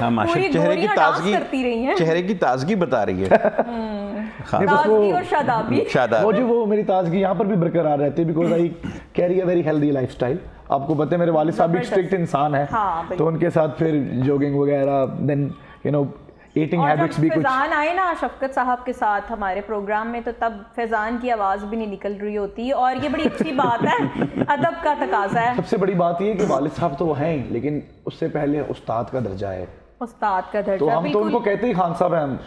हाँ माशाल्लाह,
पूरी
चेहरे की
गोरियां डांस करती रही हैं।
चेहरे की ताजगी बता रही है। हाँ,
बस वो-
ताजगी और शादाबी।
शादाब।
वो मेरी ताजगी यहाँ पर भी बरकरार रहती है, because I carry a very healthy lifestyle. आपको पता है मेरे वालिद साहब भी स्ट्रिक्ट इंसान है,
हाँ, बिल्कुल।
तो उनके साथ फिर जॉगिंग वगैरह, देन यू नो ईटिंग
और
हैबिट्स
जब
भी कुछ।
फैजान आए ना शफकत साहब के साथ हमारे प्रोग्राम में, तो तब फैजान की आवाज़ भी नहीं निकल रही होती, और ये बड़ी अच्छी बात है, अदब का तकाजा है।
सबसे बड़ी बात ये है कि वालिद साहब तो वो हैं ही, लेकिन उससे पहले उस्ताद का दर्जा है।
उस्ताद का दर्जा,
तो हम तो
बिल्कुल।
उनको कहते ही खान साहब हैं, हम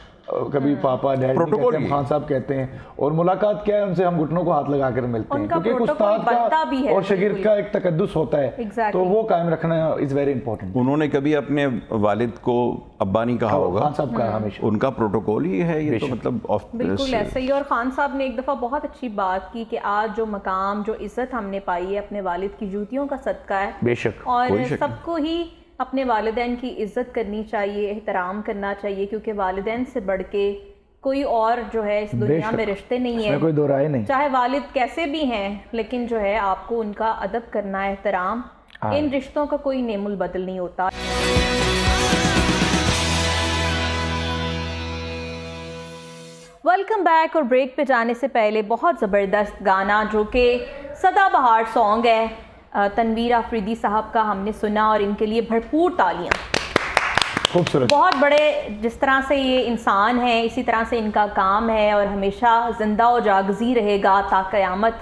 कभी पापा डैड
प्रोटोकॉल
हम खान साहब कहते हैं, और मुलाकात क्या है उनसे, हम घुटनों को हाथ लगा कर मिलते हैं,
उनका
क्योंकि एक
प्रोटोकॉल
उस्ताद
बनता भी
का
है,
और शागिर्द
बिल्कुल।
का एक तकद्दुस होता है।
Exactly।
तो वो कायम रखना इज वेरी इंपॉर्टेंट।
उन्होंने कभी अपने वालिद को अब्बा नहीं कहा होगा,
खान साहब का हमेशा
उनका प्रोटोकॉल ही है ये, तो मतलब
बिल्कुल ऐसे ही। और खान साहब ने एक दफ़ा बहुत अच्छी बात की कि आज जो मकाम, जो इज़्ज़त हमने पाई है अपने वालिद की जूतियों का सदका है।
बेशक,
और
कोई शक
सबको ही अपने वालिदैन की इज़्ज़त करनी चाहिए, एहतराम करना चाहिए, क्योंकि वालिदैन से बढ़ के कोई और जो है इस दुनिया में रिश्ते नहीं
इसमें
है।
कोई दो राय नहीं।
चाहे वालिद कैसे भी हैं, लेकिन जो है आपको उनका अदब करना है, एहतराम। इन रिश्तों का कोई नेमुल बदल नहीं होता। Welcome back. और ब्रेक पे जाने से पहले बहुत ज़बरदस्त गाना जो कि सदाबहार सॉन्ग है तनवीर आफरीदी साहब का हमने सुना, और इनके लिए भरपूर तालियां।
खूबसूरत।
बहुत बड़े, जिस तरह से ये इंसान है इसी तरह से इनका काम है, और हमेशा जिंदा और जागजी रहेगा ता क़यामत।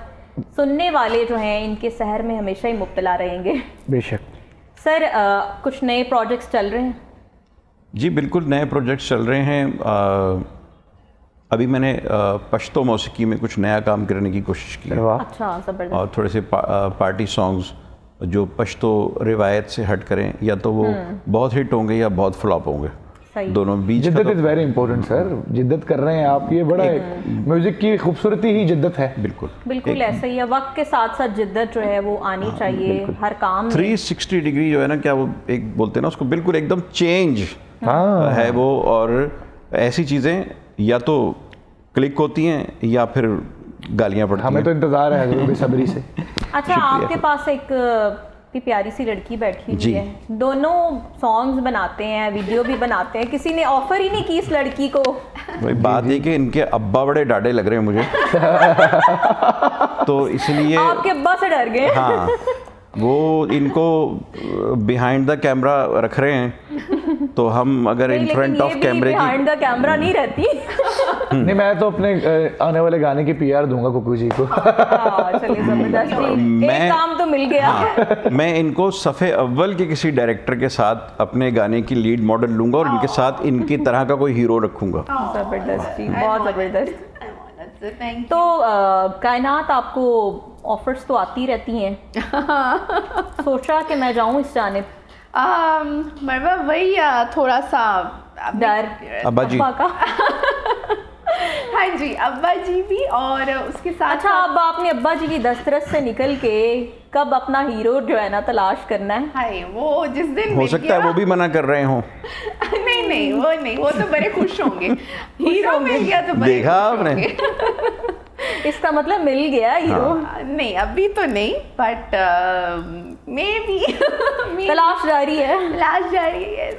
सुनने वाले जो हैं इनके सहर में हमेशा ही मुब्तला रहेंगे।
बेशक
सर, कुछ नए प्रोजेक्ट्स चल रहे हैं?
जी बिल्कुल, नए प्रोजेक्ट्स चल रहे हैं। अभी मैंने पश्तो मौसीकी में कुछ नया काम करने की कोशिश की है,
वाह।
अच्छा, ज़बरदस्त।
और थोड़े से पार्टी सॉन्ग्स जो पश्तो रिवायत से हट करें, या तो वो बहुत हिट होंगे या बहुत फ्लॉप होंगे,
सही।
दोनों बीच का
जिद्दत
तो
इज वेरी इंपॉर्टेंट सर। जिद्दत कर रहे हैं आप, ये बड़ा म्यूजिक की खूबसूरती ही जिद्दत है।
बिल्कुल
बिल्कुल ऐसा ही है। वक्त के साथ साथ जिद्दत जो है वो आनी चाहिए हर काम में।
360 डिग्री जो है ना, क्या वो एक बोलते हैं ना उसको, बिल्कुल एकदम चेंज है वो। और ऐसी चीज़ें या तो क्लिक होती हैं या फिर गालियाँ पड़ती
हमें
हैं।
तो इंतजार है हजूर बेसब्री से।
अच्छा, आपके पास एक इतनी प्यारी सी लड़की बैठी हुई
जी।
है, दोनों सॉन्ग्स बनाते हैं, वीडियो भी बनाते हैं, किसी ने ऑफर ही नहीं की इस लड़की को?
वही बात है कि इनके अब्बा बड़े डाढ़े लग रहे हैं मुझे तो इसलिए
आपके अब्बा से डर गए?
हाँ, वो इनको बिहाइंड द कैमरा रख रहे हैं, तो हम अगर इन फ्रंट ऑफ कैमरे की
बिहाइंड द कैमरा नहीं रहती।
नहीं, मैं तो अपने आने वाले गाने की पीआर दूंगा कुकू जी को।
हाँ, चलिए ज़बरदस्त जी, एक काम तो मिल गया।
हाँ, मैं इनको सफ़े अव्वल के किसी डायरेक्टर के साथ अपने गाने की लीड मॉडल लूंगा और इनके साथ इनकी तरह का कोई हीरो रखूंगा।
ज़बरदस्त जी, बहुत ज़बरदस्त।
थैंक
तो कायनात आपको ऑफर्स तो आती रहती हैं, सोचा कि मैं जाऊं इस जानिब?
मरवा वही थोड़ा सा
डर
अब्बा जी।
अब्बा का।
हाँ जी, अब्बा जी भी, और उसके साथ
अच्छा, अब आपने अब्बा जी की दस्तरस से निकल के कब अपना हीरो जो है ना तलाश करना है?
हाय, वो जिस दिन
हो
मिल
सकता है
गया-
वो भी मना कर रहे हों।
नहीं, वो तो बड़े खुश होंगे। हीरो मिल गया तो बड़े
देखा
खुश
आपने?
होंगे।
इसका मतलब मिल गया हीरो।
नहीं, अभी तो नहीं, बट मे बी
तलाश जारी है।
तलाश जारी है।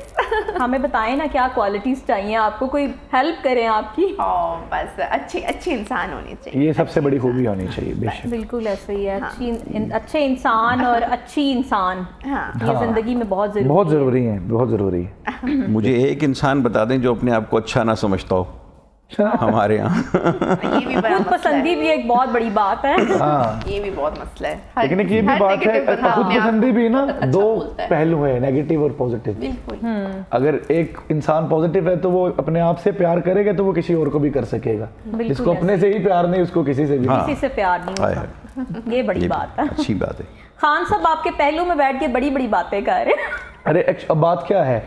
हमें बताएं ना क्या क्वालिटीज चाहिए आपको, कोई हेल्प करें आपकी।
बस अच्छे इंसान होने चाहिए।
ये सबसे बड़ी खूबी होनी चाहिए। बेशक
बिल्कुल ऐसे ही है, अच्छे इंसान और अच्छी इंसान
हाँ।
ये जिंदगी में बहुत जरूरी
बहुत ज़रूरी है, बहुत ज़रूरी है।
मुझे एक इंसान बता दें जो अपने आप को अच्छा ना समझता हो। हमारे यहाँ।
ये भी बड़ा
खुद
मसला
पसंदी
है,
भी एक बहुत बड़ी बात है।
हाँ,
ये भी बहुत मसला है।
लेकिन एक ये भी
हर
बात है,
negative बंदा
खुद
अपने आप
पसंदी भी ना
को अच्छा
दो
बोलता है।
पहलू है, नेगेटिव और पॉजिटिव।
बिल्कुल।
अगर एक इंसान पॉजिटिव है तो वो अपने आप से प्यार करेगा तो वो किसी और को भी कर सकेगा।
बिल्कुल
जिसको अपने से ही प्यार नहीं, उसको किसी से भी
हाँ।
किसी से प्यार नहीं
हाय
होता, ये बड़ी बात है।
अच्छी बात है।
खान साहब आपके पहलू में बैठ के बड़ी बड़ी बातें कर रहे हैं।
अरे अब बात क्या है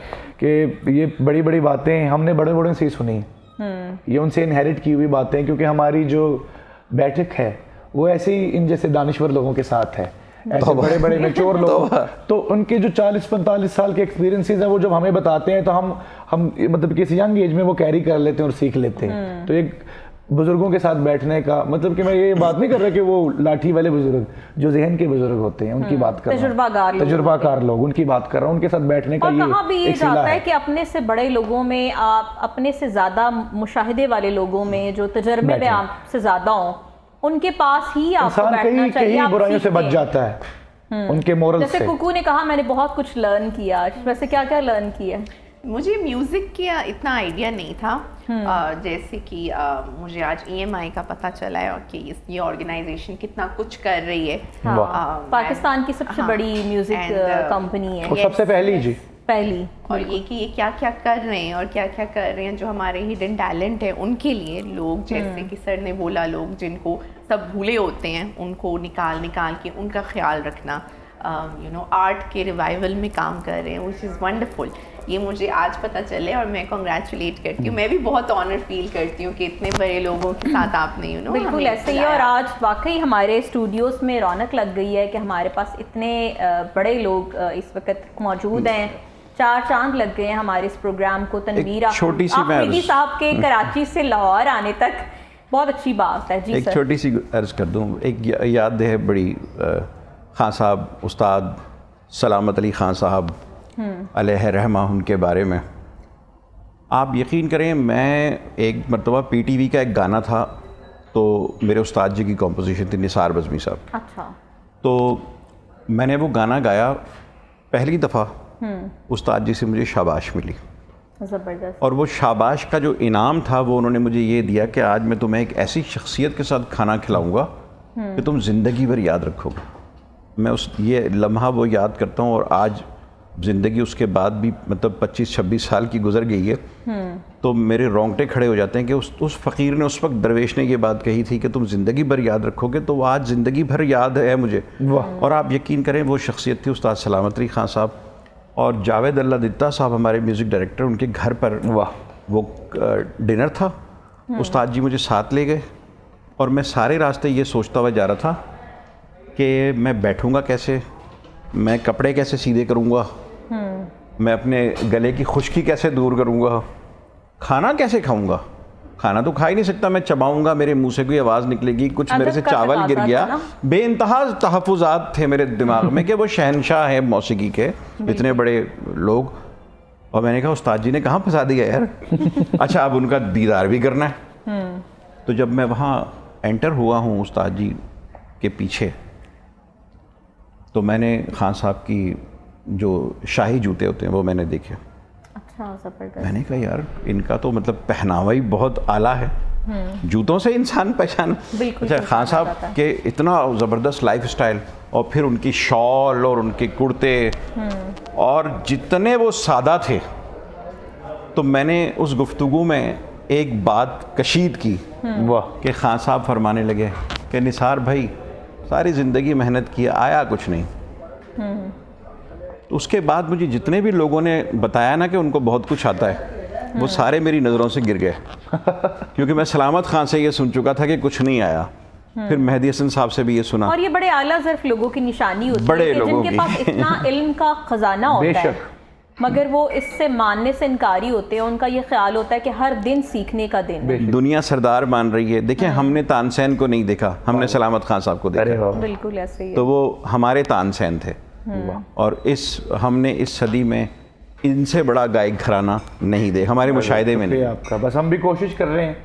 कि ये बड़ी बड़ी बातें हमने बड़े बड़े से ही सुनी, ये उनसे इनहेरिट की हुई बातें हैं, क्योंकि हमारी जो बैठक है वो ऐसे ही इन जैसे दानिश्वर लोगों के साथ है, ऐसे बड़े बड़े मैच्योर लोग, तो उनके जो 40-45 साल के एक्सपीरियंसेस हैं वो जब हमें बताते हैं तो हम मतलब किसी यंग एज में वो कैरी कर लेते हैं और सीख लेते हैं। तो एक बुजुर्गों के साथ बैठने का मतलब कि मैं ये बात नहीं कर रहा कि वो लाठी वाले बुजुर्ग, जो जहन के बुजुर्ग होते हैं उनकी बात कर रहा हूं, तजुर्बाकार लोग उनकी बात कर रहा हूं, उनके साथ बैठने का
और कहा भी ये
एक सिला
जाता है कि अपने से बड़े लोगों में, आप अपने से ज्यादा मुशाहिदे वाले लोगों में, जो तजर्बे में आपसे ज्यादा हो, उनके पास ही आपको
इंसान
बैठना चाहिए।
कई
आप
बुराइयों से
सीखते
बच
हैं।
जाता है उनके मोरल
जैसे
से।
कुकू ने कहा मैंने बहुत कुछ लर्न किया आज, वैसे क्या क्या लर्न किया?
मुझे म्यूज़िक का इतना आइडिया नहीं था। जैसे कि मुझे आज EMI का पता चला है और कि ये ऑर्गेनाइजेशन कितना कुछ कर रही है।
पाकिस्तान की सबसे बड़ी म्यूजिक कंपनी है,
और सबसे पहली जी
पहली।
और ये कि ये क्या क्या कर रहे हैं और क्या क्या कर रहे हैं जो हमारे हिडन टैलेंट है उनके लिए, लोग जैसे कि सर ने बोला, लोग जिनको सब भूले होते हैं उनको निकाल के उनका ख्याल रखना, आर्ट के रिवाइवल में काम कर रहे हैं, विच इज़ वंडरफुल। ये मुझे आज पता चले और मैं कॉन्ग्रेचुलेट करती हूँ। मैं भी बहुत ऑनर फील करती हूँ कि इतने बड़े लोगों के साथ आपने
बिल्कुल ऐसे ही। और आज वाकई हमारे स्टूडियोज में रौनक लग गई है कि हमारे पास इतने बड़े लोग इस वक्त मौजूद हैं। 4 चांद लग गए हैं हमारे इस प्रोग्राम को। तनवीर
छोटी सी
आफरीदी साहब के कराची से लाहौर आने तक बहुत अच्छी बात है जी।
एक छोटी सी अर्ज कर दूँ, एक याद है बड़ी खान साहब, उस्ताद सलामत अली खान साहब अलैहि रहमा, उनके बारे में आप यकीन करें, मैं एक मरतबा PTV का एक गाना था, तो मेरे उस्ताद जी की कॉम्पोजिशन थी, निसार बज़मी साहब।
अच्छा।
तो मैंने वो गाना गाया, पहली दफ़ा उस्ताद जी से मुझे शाबाश मिली,
ज़बरदस्त।
और वो शाबाश का जो इनाम था वो उन्होंने मुझे ये दिया कि आज मैं तुम्हें एक ऐसी शख्सियत के साथ खाना खिलाऊंगा कि तुम ज़िंदगी भर याद रखोगे। मैं ये लम्हा वो याद करता हूँ, और आज ज़िंदगी उसके बाद भी मतलब 25-26 साल की गुजर गई है, तो मेरे रोंगटे खड़े हो जाते हैं कि उस फ़कीर ने, उस वक्त दरवेश ने ये बात कही थी कि तुम ज़िंदगी भर याद रखोगे, तो आज ज़िंदगी भर याद है मुझे। और आप यकीन करें वो शख्सियत थी उस्ताद सलामत अली खान साहब, और जावेद अल्लाह दित्ता साहब हमारे म्यूज़िक डायरेक्टर, उनके घर पर वो डिनर था। उस्ताद जी मुझे साथ ले गए, और मैं सारे रास्ते ये सोचता हुआ जा रहा था कि मैं बैठूंगा कैसे, मैं कपड़े कैसे सीधे करूंगा, मैं अपने गले की खुश्की कैसे दूर करूंगा, खाना कैसे खाऊंगा। खाना तो खा ही नहीं सकता, मैं चबाऊंगा, मेरे मुंह से कोई आवाज़ निकलेगी, कुछ मेरे से चावल गिर गया। बेइंतहा तहफ़्फ़ुज़ात थे मेरे दिमाग में कि वो शहनशाह हैं मौसीकी के, इतने बड़े लोग। और मैंने कहा उस्ताद जी ने कहाँ फंसा दिया यार। अच्छा, अब उनका दीदार भी करना है। तो जब मैं वहाँ एंटर हुआ हूँ उस्ताद जी के पीछे, तो मैंने खान साहब की जो शाही जूते होते हैं वो मैंने देखे।
अच्छा, ज़बरदस्त।
मैंने कहा यार इनका तो मतलब पहनावा ही बहुत आला है, जूतों से इंसान पहचान। अच्छा, खान साहब के इतना ज़बरदस्त लाइफ स्टाइल, और फिर उनकी शॉल और उनके कुर्ते, और जितने वो सादा थे। तो मैंने उस गुफ्तगू में एक बात कशीद की कि खान साहब फरमाने लगे कि निसार भाई सारी ज़िंदगी मेहनत की, आया कुछ नहीं। तो उसके बाद मुझे जितने भी लोगों ने बताया ना कि उनको बहुत कुछ आता है, वो सारे मेरी नज़रों से गिर गए। क्योंकि मैं सलामत खान से ये सुन चुका था कि कुछ नहीं आया, फिर मेहदी हसन साहब से भी ये सुना।
और ये बड़े आला ज़र्फ लोगों की निशानी होती
बड़े
है कि
लोगों
जिनके
की।
पास इतना इल्म का खजाना होता है, मगर वो इससे मानने से इनकारी होते हैं। उनका ये ख्याल होता है कि हर दिन सीखने का दिन है।
दुनिया सरदार मान रही है। देखिए, हमने तानसेन को नहीं देखा, हमने सलामत खान साहब को देखा।
बिल्कुल ऐसे ही है।
तो वो हमारे तानसेन थे, और हमने इस सदी में इनसे बड़ा गायक घराना नहीं दे, हमारे मुशाहिदे में नहीं।
आपका बस हम भी कोशिश कर रहे हैं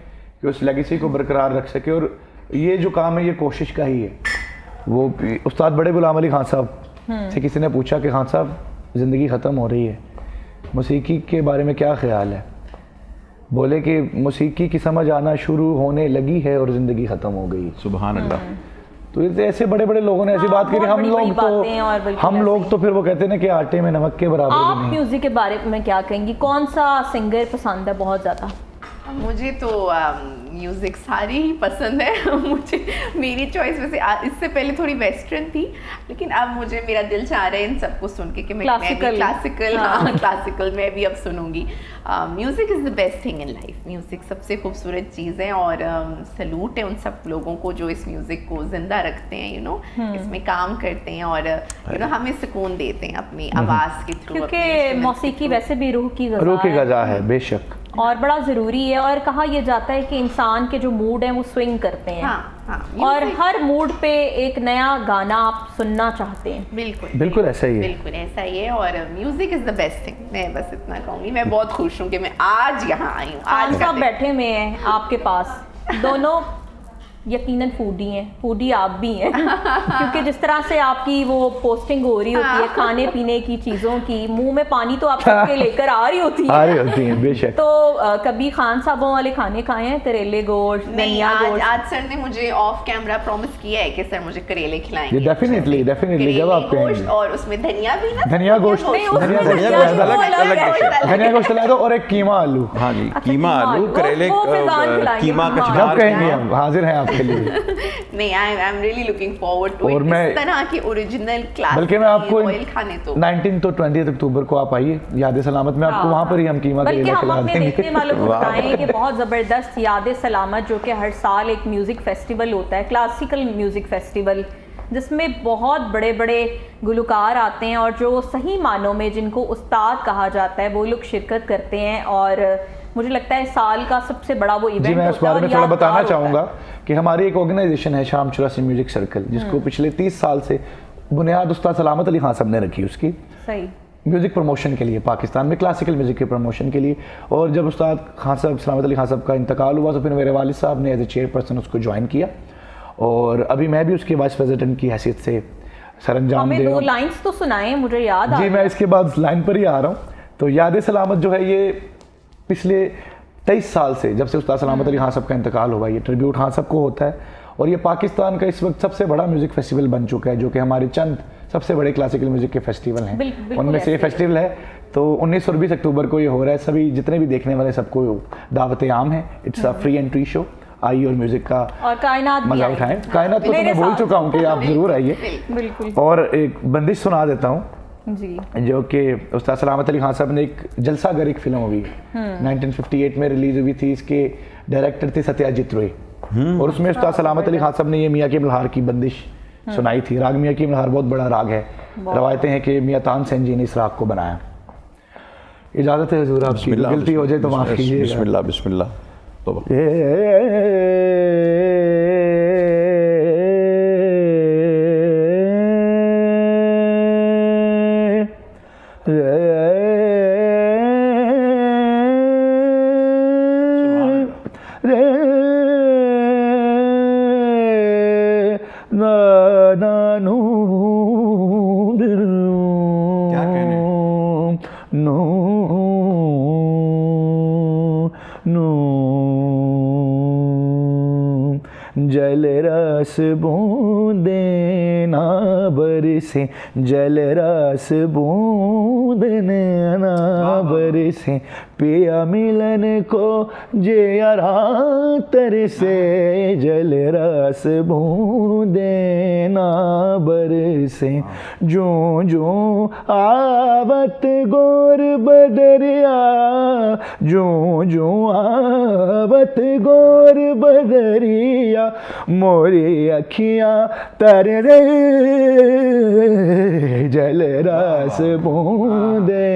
कि उस लेगेसी को बरकरार रख सके, और ये जो काम है ये कोशिश का ही है। वो उस्ताद बड़े गुलाम अली खान साहब से किसी ने पूछा कि खान साहब ज़िंदगी ख़त्म हो रही है, मौसीकी के बारे में क्या ख्याल है? बोले कि मौसीकी की समझ आना शुरू होने लगी है और ज़िंदगी ख़त्म हो गई।
सुभान अल्लाह।
तो ये ऐसे बड़े बड़े लोगों ने ऐसी
हाँ,
बात करी,
बहुत बड़ी-बड़ी बातें हैं और
हम
बिल्कुल
लोग तो फिर वो कहते हैं ना कि आटे में नमक के बराबर
आप
भी नहीं।
म्यूजिक के बारे में क्या कहेंगी, कौन सा सिंगर पसंद है बहुत ज़्यादा?
मुझे तो म्यूज़िक सारे ही पसंद है। मुझे मेरी चॉइस वैसे इससे पहले थोड़ी वेस्टर्न थी, लेकिन अब मुझे मेरा दिल चाह रहा है इन सबको सुन के कि मैं भी क्लासिकल, हाँ क्लासिकल मैं भी अब सुनूंगी। Music is the best thing in life. Music सबसे खूबसूरत चीज़ है और सलूट है उन सब लोगों को जो इस म्यूज़िक को ज़िंदा रखते हैं, यू नो, इसमें काम करते हैं और यू नो हमें सुकून देते हैं अपनी आवाज़ के थ्रू।
क्योंकि मौसीकी वैसे भी रूह की
गज़ा है बेशक,
और बड़ा ज़रूरी है। और कहा यह जाता है कि इंसान के जो मूड हैं वो स्विंग करते हैं।
हाँ,
और हर मूड पे एक नया गाना आप सुनना चाहते हैं।
बिल्कुल ऐसा ही है,
बिल्कुल ऐसा ही है। और music is the best thing, मैं बस इतना कहूँगी। मैं बहुत खुश हूँ कि मैं आज यहाँ आई हूँ।
आज सब बैठे हुए हैं आपके पास, दोनों यकीनन फूडी हैं, फूडी आप भी हैं क्योंकि जिस तरह से आपकी वो पोस्टिंग हो रही होती है खाने पीने की चीज़ों की, मुंह में पानी तो आप सबके लेकर आ रही होती है
बेशक।
तो कभी खान साहबों वाले खाने खाए हैं, करेले गोश्त, धनिया गोश्त?
आज सर ने मुझे ऑफ कैमरा प्रॉमिस किया है कि सर मुझे करेले खिलाएंगे।
डेफिनेटली जब आप कहेंगे।
और उसमें धनिया भी ना,
धनिया गोश्त, धनिया गोश्त ला दो और एक कीमा आलू।
हाँ जी, कीमा आलू, करेले, कीमा कचनार,
कहेंगे हम हाजिर हैं आपके लिए।
नहीं, I am really looking forward to it, इस तरह के ओरिजिनल क्लास।
बल्कि मैं आपको
ऑयल खाने तो
19 तो 20 अक्टूबर को आप आइए याद सलामत में, आपको वहाँ पर ही हम कीमा
बल्कि हम
खिला
अपने
देंगे।
देखने वालों को बताएं कि बहुत ज़बरदस्त याद सलामत जो कि हर साल एक म्यूज़िक फेस्टिवल होता है, क्लासिकल म्यूज़िक फेस्टिवल, जिसमें बहुत बड़े बड़े गुलकार आते हैं और जो सही मानों में जिनको उस्ताद कहा जाता है वो लोग शिरकत करते हैं। और मुझे लगता है साल का सबसे बड़ा वो इवेंट
जी, मैं इस बारे में थोड़ा बताना चाहूँगा कि हमारी एक ऑर्गेनाइजेशन है शाम चौरासी म्यूजिक सर्कल, जिसको पिछले 30 साल से बुनियाद उस्ताद सलामत अली खान साहब ने रखी उसकी
सही
म्यूज़िक प्रमोशन के लिए, पाकिस्तान में क्लासिकल म्यूज़िक के प्रमोशन के लिए। और जब उस्ताद खान साहब सलामत अली खान साहब का इंतकाल हुआ तो फिर मेरे वालिद साहब ने एज ए चेयरपर्सन उसको ज्वाइन किया और अभी मैं भी उसके वाइस प्रेसिडेंट की हैसियत से सरअंजाम दे रहा हूं।
2 लाइन्स तो सुनाएं, मुझे याद आ
जी, मैं इसके बाद लाइन पर ही आ रहा हूँ। तो याद सलामत जो है ये पिछले 23 साल से, जब से उस्ताद सलामत अली खान साहब का इंतकाल हुआ, ये ट्रिब्यूट खान साहब को होता है और ये पाकिस्तान का इस वक्त सबसे बड़ा म्यूज़िक फेस्टिवल बन चुका है, जो कि हमारे चंद सबसे बड़े क्लासिकल म्यूज़िक के फेस्टिवल हैं। उनमें से ये फेस्टिवल है। तो 19 और 20 अक्टूबर को ये हो रहा है। सभी जितने भी देखने वाले सबको दावत आम है। It's a free entry show. आइए और म्यूज़िक का
और कायनात
मजा उठाएं। कायनात तो मैं बोल चुका हूँ कि आप ज़रूर आइए।
बिल्कुल।
और एक बंदिश सुना देता हूँ
जी, जो
कि उस्ताद सलामत अली खान साहब ने एक जलसागर एक फिल्म हुई 1958 में रिलीज हुई थी। इसके डायरेक्टर थे सत्याजीत रोय और उसमें उस्ताद सलामत अली खान साहब ने ये मियाँ के मल्हार की बंदिश सुनाई थी। राग मियाँ की मल्हार बहुत बड़ा राग है। रवायतें हैं कि मियाँ तानसेन जी ने इस राग को बनाया। इजाज़त है हुजूर आपकी, गलती हो जाए तो माफ़ कीजिए।
बिस्मिल्लाह बिस्मिल्लाह। तो क्या कहने
जल रस बूंदे ना बरसे, जल रस बूंदे ना बरसे, पिया मिलन को जे रातर से, जल रस बूंदे ना बरसे, जो जो आवत गोर बदरिया, जो जो आवत गोर बदरिया, मोरी अखियां तर रे, जल रस बूंदे।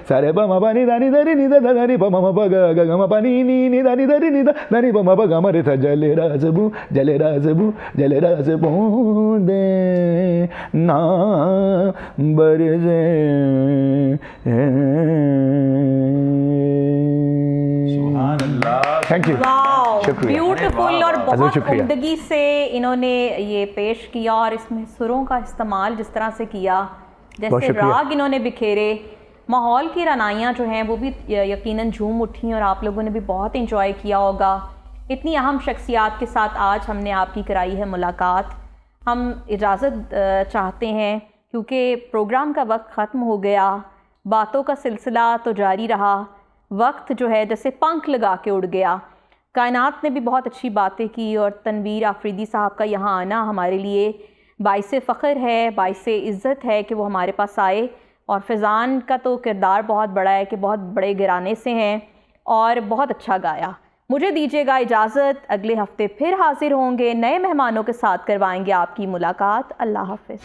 सारे बम पानी दानी दरी निदा दानी बम ग ग गम पानी नी नी दानी दरी निदा दानी बम ग गम रे था, जल रस बू, जल रस बू, जल रस बूंदे ना बरसे।
सुभान अल्लाह।
Thank you,
beautiful. और बहुत
शुक्रिया।
उम्दगी से इन्होंने ये पेश किया और इसमें सुरों का इस्तेमाल जिस तरह से किया, जैसे राग इन्होंने बिखेरे, माहौल की रनाइयाँ जो हैं वो भी यकीनन झूम उठी और आप लोगों ने भी बहुत इंजॉय किया होगा। इतनी अहम शख्सियात के साथ आज हमने आपकी कराई है मुलाकात। हम इजाज़त चाहते हैं क्योंकि प्रोग्राम का वक्त ख़त्म हो गया, बातों का सिलसिला तो जारी रहा, वक्त जो है जैसे पंख लगा के उड़ गया। कायनात ने भी बहुत अच्छी बातें की और तनवीर आफरीदी साहब का यहाँ आना हमारे लिए बाइसे फ़ख्र है, बाइसे इज़्ज़त है कि वो हमारे पास आए। और फैज़ान का तो किरदार बहुत बड़ा है कि बहुत बड़े घराने से हैं और बहुत अच्छा गाया। मुझे दीजिएगा इजाज़त, अगले हफ्ते फिर हाजिर होंगे, नए मेहमानों के साथ करवाएंगे आपकी मुलाकात। अल्लाह हाफ़िज़।